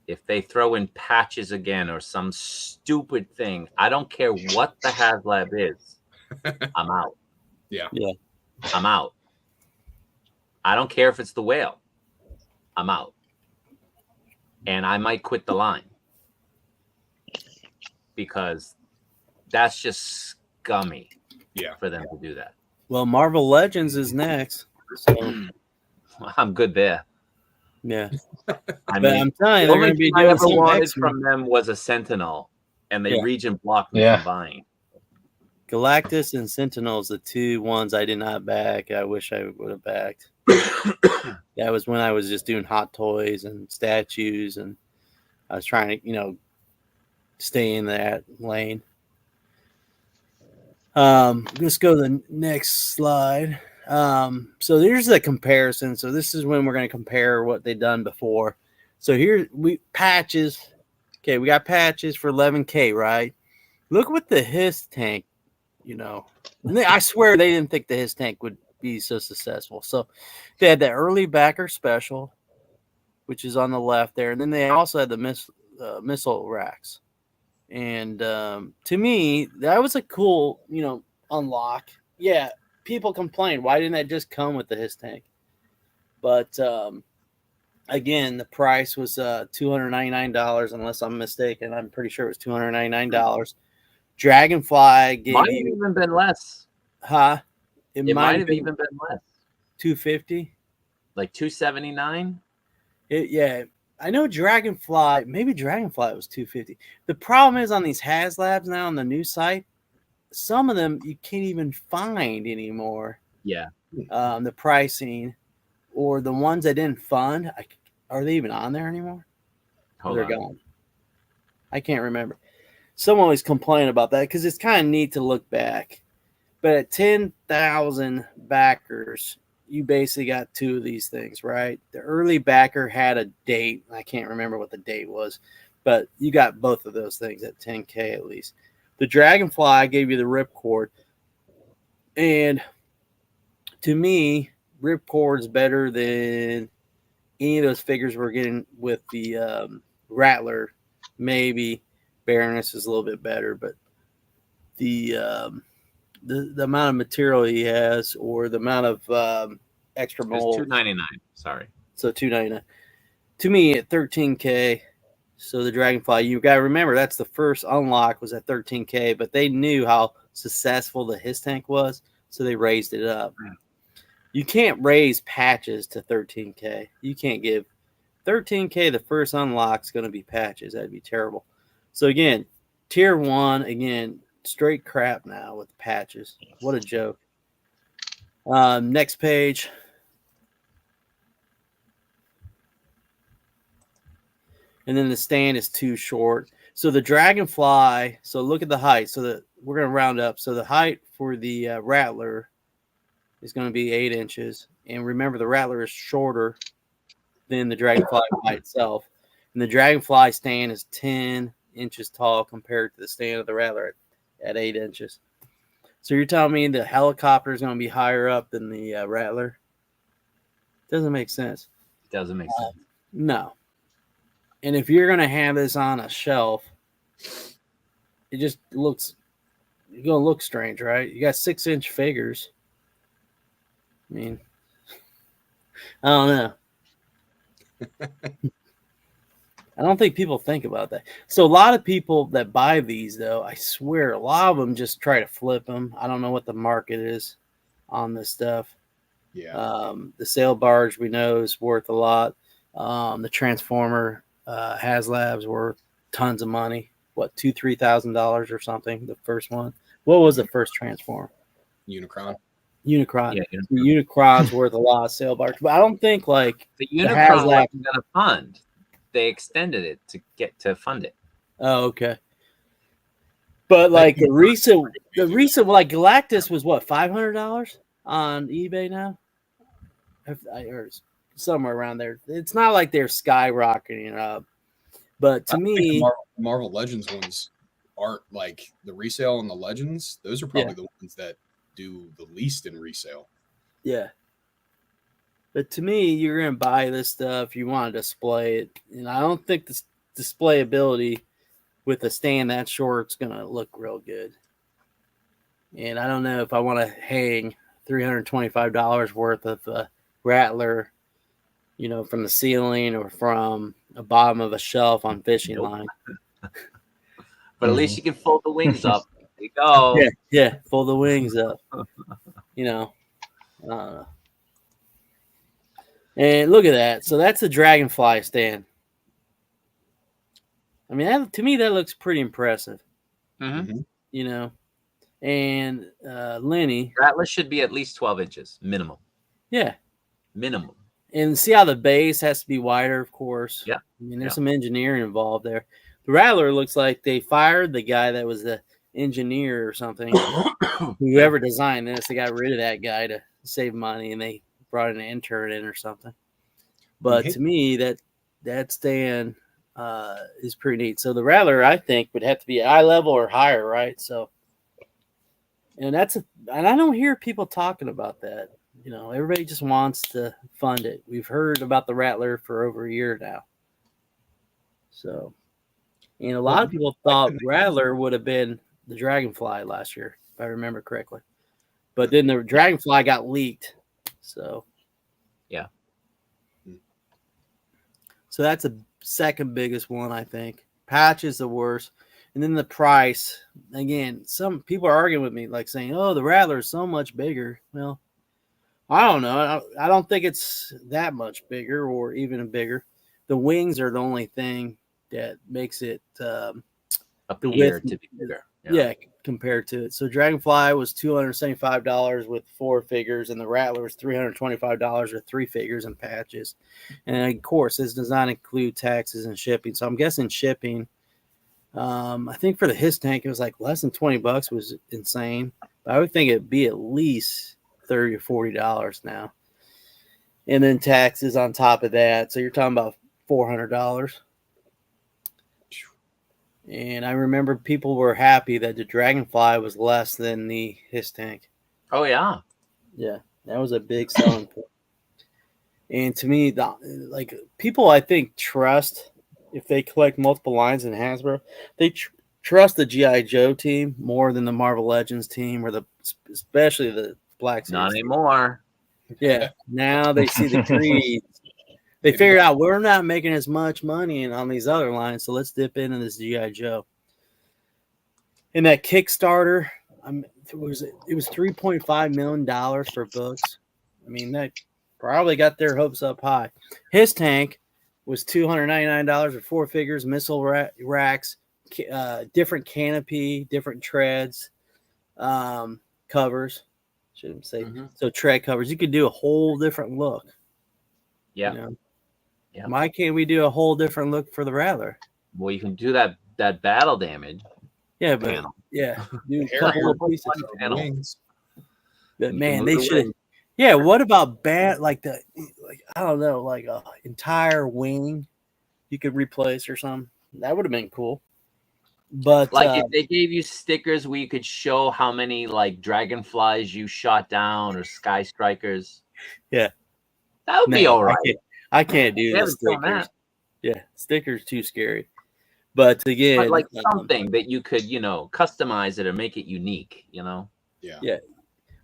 if they throw in patches again or some stupid thing, I don't care what the HasLab is. I'm out.
Yeah.
I'm out. I don't care if it's the whale. I'm out. And I might quit the line. Because that's just scummy for them to do that.
Well, Marvel Legends is next. So
I'm good there.
Yeah.
I'm telling
you, they're going to be doing
I ever wanted from them was a Sentinel, and they region blocked me from buying.
Galactus and Sentinels, the two ones I did not back. I wish I would have backed. That was when I was just doing hot toys and statues, and I was trying to, stay in that lane. Let's go to the next slide. So here's the comparison. So this is when we're going to compare what they've done before. So here patches. Okay, we got patches for 11K, right? Look what the Hiss tank, And I swear they didn't think the Hiss tank would be so successful. So they had that early backer special, which is on the left there, and then they also had the missile racks. And to me, that was a cool, unlock. Yeah, people complain, why didn't that just come with the Hiss tank? But again, the price was $299, unless I'm mistaken. I'm pretty sure it was $299. Dragonfly gave
Might have
you,
even been less.
huh?
It might have even been less.
$250.
Like $279.
Yeah, I know Dragonfly. Maybe Dragonfly was $250. The problem is on these HasLabs now on the new site, some of them you can't even find anymore.
Yeah.
The pricing, or the ones that didn't fund, are they even on there anymore?
Hold
They're
on.
gone. I can't remember. Someone always complain about that because it's kind of neat to look back. But at 10,000 backers, you basically got two of these things, right? The early backer had a date. I can't remember what the date was, but you got both of those things at 10K at least. The Dragonfly gave you the ripcord. And to me, ripcord is better than any of those figures we're getting with the Rattler. Maybe Baroness is a little bit better, but the amount of material he has, or the amount of extra mold.
It's $299. Sorry.
So $299. To me, at 13K. So the Dragonfly, you got to remember that's the first unlock was at 13K, but they knew how successful the Hiss tank was, so they raised it up. You can't raise patches to 13K. You can't give 13K the first unlock is going to be patches. That'd be terrible. So again, tier 1, again, straight crap now with the patches. What a joke. Next page. And then the stand is too short. So the Dragonfly, so look at the height. So we're going to round up. So the height for the Rattler is going to be 8 inches. And remember, the Rattler is shorter than the Dragonfly by itself. And the Dragonfly stand is 10 inches tall compared to the stand of the Rattler at 8 inches. So you're telling me the helicopter is going to be higher up than the Rattler? Doesn't make sense.
It doesn't make sense.
No. And if you're going to have this on a shelf, it just looks, you're going to look strange, right? You got 6-inch figures. I mean, I don't know. I don't think people think about that. So a lot of people that buy these, though, I swear, a lot of them just try to flip them. I don't know what the market is on this stuff.
Yeah.
The sail barge we know is worth a lot. The Transformer HasLab's worth tons of money. What, $2,000-$3,000 or something? The first one. What was the first Transformer?
Unicron.
Unicron.
Yeah,
The Unicron's worth a lot of sail barge, but I don't think like
the Unicron wasn't going to fund. They extended it to get to fund it.
Oh, okay. But like the recent like Galactus was what, $500 on eBay now? Or somewhere around there. It's not like they're skyrocketing up. But to me,
the Marvel Legends ones aren't like the resale and the Legends. Those are probably the ones that do the least in resale.
Yeah. But to me, you're going to buy this stuff. You want to display it. And I don't think the displayability with a stand that short is going to look real good. And I don't know if I want to hang $325 worth of Rattler, from the ceiling or from the bottom of a shelf on fishing line.
But at least you can fold the wings up. There you go.
Yeah, fold the wings up. I don't know. And look at that. So that's the Dragonfly stand. I mean, to me, that looks pretty impressive.
Mm-hmm.
And Lenny.
Rattler should be at least 12 inches, minimum.
Yeah.
Minimum.
And see how the base has to be wider, of course.
Yeah.
I mean, there's some engineering involved there. The Rattler looks like they fired the guy that was the engineer or something. Whoever designed this, they got rid of that guy to save money, and they brought an intern in or something. But to me, that stand is pretty neat. So the Rattler, I think, would have to be eye level or higher, right? So, and I don't hear people talking about that. You know, everybody just wants to fund it. We've heard about the Rattler for over a year now. So, and a lot of people thought Rattler would have been the Dragonfly last year, if I remember correctly. But then the Dragonfly got leaked. So,
Yeah.
So that's the second biggest one, I think. Patch is the worst. And then the price. Again, some people are arguing with me, like saying, oh, the Rattler is so much bigger. Well, I don't know. I don't think it's that much bigger or even bigger. The wings are the only thing that makes it
appear to be bigger.
Yeah, compared to it. So Dragonfly was $275 with 4 figures, and the Rattler was $325 with 3 figures and patches. And of course, this does not include taxes and shipping. So I'm guessing shipping. I think for the His tank, it was like less than $20 was insane. But I would think it'd be at least $30 or $40 now, and then taxes on top of that. So you're talking about $400. And I remember people were happy that the Dragonfly was less than the His tank.
Oh yeah,
yeah, that was a big selling point. And to me, like people, I think trust if they collect multiple lines in Hasbro, they trust the GI Joe team more than the Marvel Legends team or especially the Black Series.
Not anymore.
Yeah, now they see the Creed. They figured out we're not making as much money on these other lines, so let's dip into this GI Joe. In that Kickstarter, it was $3.5 million for books. I mean, that probably got their hopes up high. His tank was $299 with 4 figures, missile racks, different canopy, different treads, covers. Shouldn't say so. Tread covers. You could do a whole different look.
Yeah.
You know?
Yeah.
Why can't we do a whole different look for the Rattler?
Well, you can do that battle damage.
Yeah, but
panel.
yeah, do a
Hair
couple of pieces.
Panel.
Wings.
But
You
man,
can
they
move
should. Yeah, what about like I don't know, like a entire wing you could replace or something? That would have been cool. But
like if they gave you stickers where you could show how many like dragonflies you shot down or sky strikers.
Yeah,
that would be all right.
I can't do the stickers. Yeah, stickers too scary. But again,
but like something that you could, customize it or make it unique,
Yeah.
Yeah.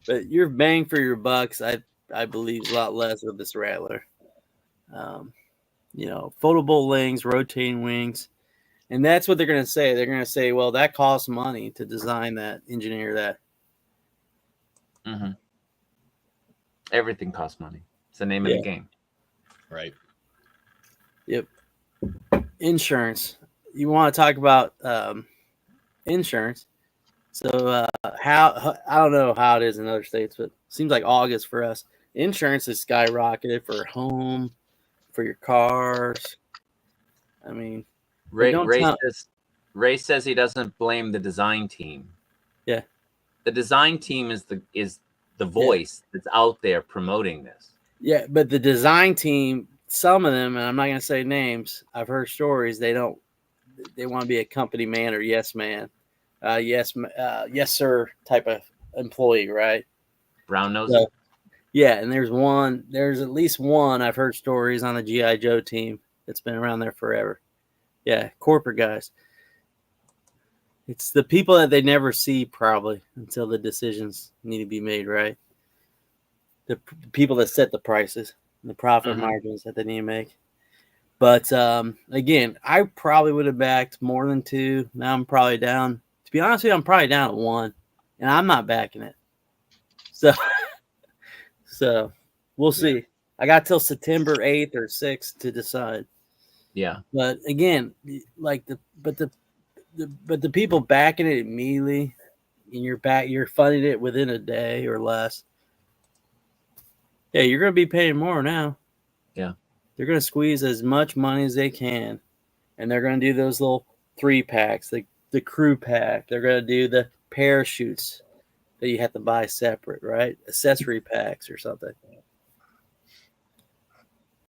But your bang for your bucks, I believe, is a lot less with this Rattler. Foldable wings, rotating wings. And that's what they're going to say. They're going to say, well, that costs money to design that, engineer that.
Mm-hmm. Everything costs money. It's the name of the game.
Right.
Yep. Insurance. You want to talk about insurance. So how I don't know how it is in other states, but it seems like August for us. Insurance is skyrocketed for home, for your cars. I mean,
Ray says he doesn't blame the design team.
Yeah.
The design team is the voice that's out there promoting this.
Yeah, but the design team, some of them, and I'm not going to say names, I've heard stories, they want to be a company man or yes man. Yes sir type of employee, right?
Brown nose.
So, yeah, and there's at least one I've heard stories on the GI Joe team that's been around there forever. Yeah, corporate guys. It's the people that they never see probably until the decisions need to be made, right? The people that set the prices, the profit margins that they need to make. But again, I probably would have backed more than 2. Now I'm probably down. To be honest with you, I'm probably down at 1, and I'm not backing it. So we'll see. I got till September 8th or 6th to decide.
Yeah.
But again, like the people backing it immediately, and you're funding it within a day or less. Yeah, you're going to be paying more now.
Yeah.
They're going to squeeze as much money as they can, and they're going to do those little 3-packs, the crew pack. They're going to do the parachutes that you have to buy separate, right? Accessory packs or something.